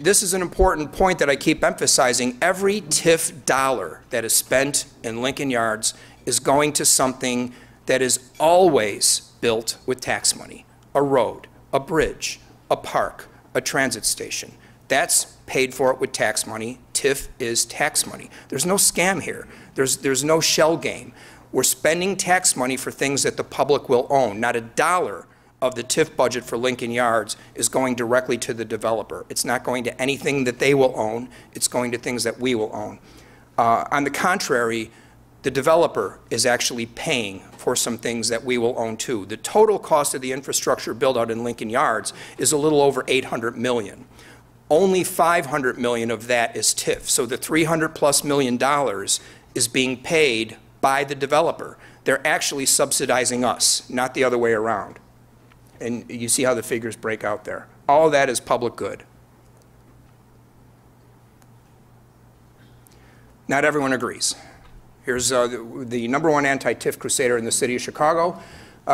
this is an important point that I keep emphasizing. Every TIF dollar that is spent in Lincoln Yards is going to something that is always built with tax money. A road, a bridge, a park, a transit station. That's paid for it with tax money. TIF is tax money. There's no scam here. There's no shell game. We're spending tax money for things that the public will own. Not a dollar of the TIF budget for Lincoln Yards is going directly to the developer. It's not going to anything that they will own. It's going to things that we will own. On the contrary, the developer is actually paying for some things that we will own too. The total cost of the infrastructure build out in Lincoln Yards is a little over $800 million. Only $500 million of that is TIF. So the $300+ million is being paid by the developer. They're actually subsidizing us, not the other way around. And you see how the figures break out there. All of that is public good. Not everyone agrees. Here's the #1 anti-TIF crusader in the city of Chicago.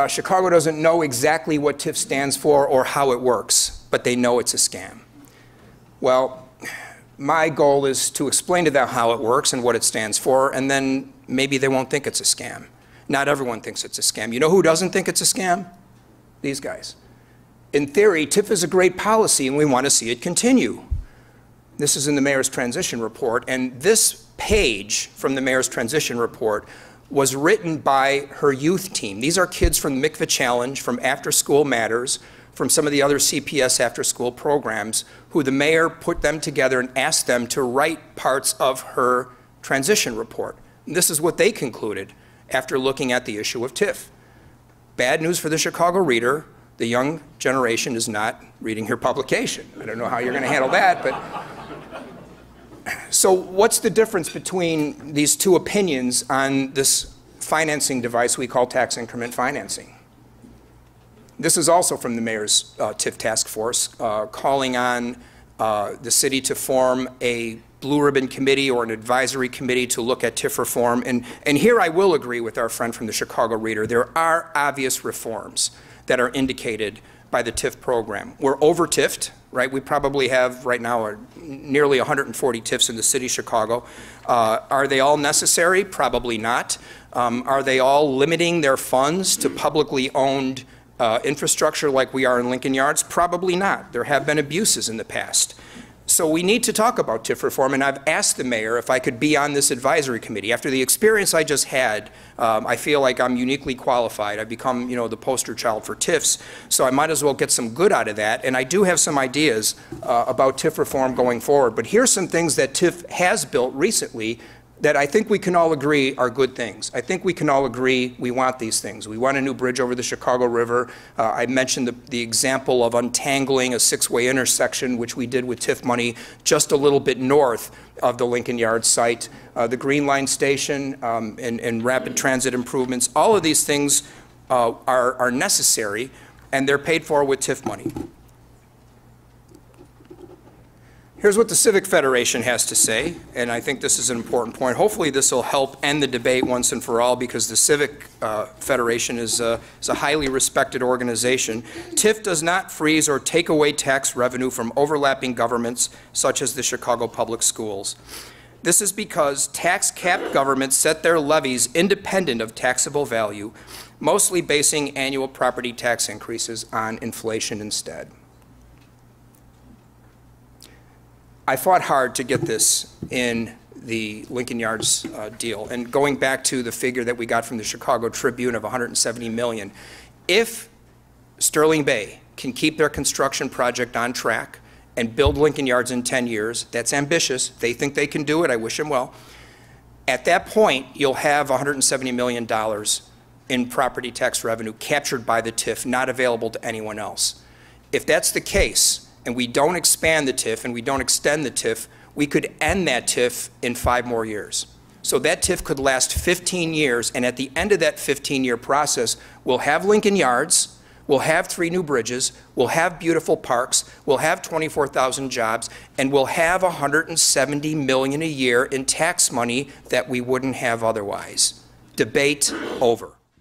Chicago doesn't know exactly what TIF stands for or how it works, but they know it's a scam. Well, my goal is to explain to them how it works and what it stands for, and then maybe they won't think it's a scam. Not everyone thinks it's a scam. You know who doesn't think it's a scam? These guys. In theory, TIF is a great policy, and we want to see it continue. This is in the mayor's transition report, and this page from the mayor's transition report was written by her youth team. These are kids from the Mikva Challenge, from After School Matters, from some of the other CPS after-school programs, who the mayor put them together and asked them to write parts of her transition report. And this is what they concluded after looking at the issue of TIF. Bad news for the Chicago reader. The young generation is not reading her publication. I don't know how you're going to handle that, but so what's the difference between these two opinions on this financing device we call tax increment financing? This is also from the mayor's TIF task force, calling on the city to form a blue ribbon committee or an advisory committee to look at TIF reform. And here I will agree with our friend from the Chicago Reader. There are obvious reforms that are indicated by the TIF program. We're over-TIFed, right? We probably have right now nearly 140 TIFs in the city of Chicago. Are they all necessary? Probably not. Are they all limiting their funds to publicly owned infrastructure like we are in Lincoln Yards? Probably not. There have been abuses in the past. So we need to talk about TIF reform, and I've asked the mayor if I could be on this advisory committee. After the experience I just had, I feel like I'm uniquely qualified. I've become, you know, the poster child for TIFs, so I might as well get some good out of that. And I do have some ideas about TIF reform going forward. But here's some things that TIF has built recently that I think we can all agree are good things. I think we can all agree we want these things. We want a new bridge over the Chicago River. I mentioned the example of untangling a six-way intersection, which we did with TIF money just a little bit north of the Lincoln Yards site. The Green Line station and rapid transit improvements. All of these things are necessary, and they're paid for with TIF money. Here's what the Civic Federation has to say, and I think this is an important point. Hopefully this will help end the debate once and for all, because the Civic Federation is a highly respected organization. TIF does not freeze or take away tax revenue from overlapping governments such as the Chicago Public Schools. This is because tax-capped governments set their levies independent of taxable value, mostly basing annual property tax increases on inflation instead. I fought hard to get this in the Lincoln Yards deal. And going back to the figure that we got from the Chicago Tribune of $170 million, if Sterling Bay can keep their construction project on track and build Lincoln Yards in 10 years, that's ambitious. They think they can do it. I wish them well. At that point, you'll have $170 million in property tax revenue captured by the TIF, not available to anyone else. If that's the case, and we don't expand the TIF and we don't extend the TIF, we could end that TIF in 5 more years. So that TIF could last 15 years, and at the end of that 15-year process, we'll have Lincoln Yards, we'll have 3 new bridges, we'll have beautiful parks, we'll have 24,000 jobs, and we'll have $170 million a year in tax money that we wouldn't have otherwise. Debate over.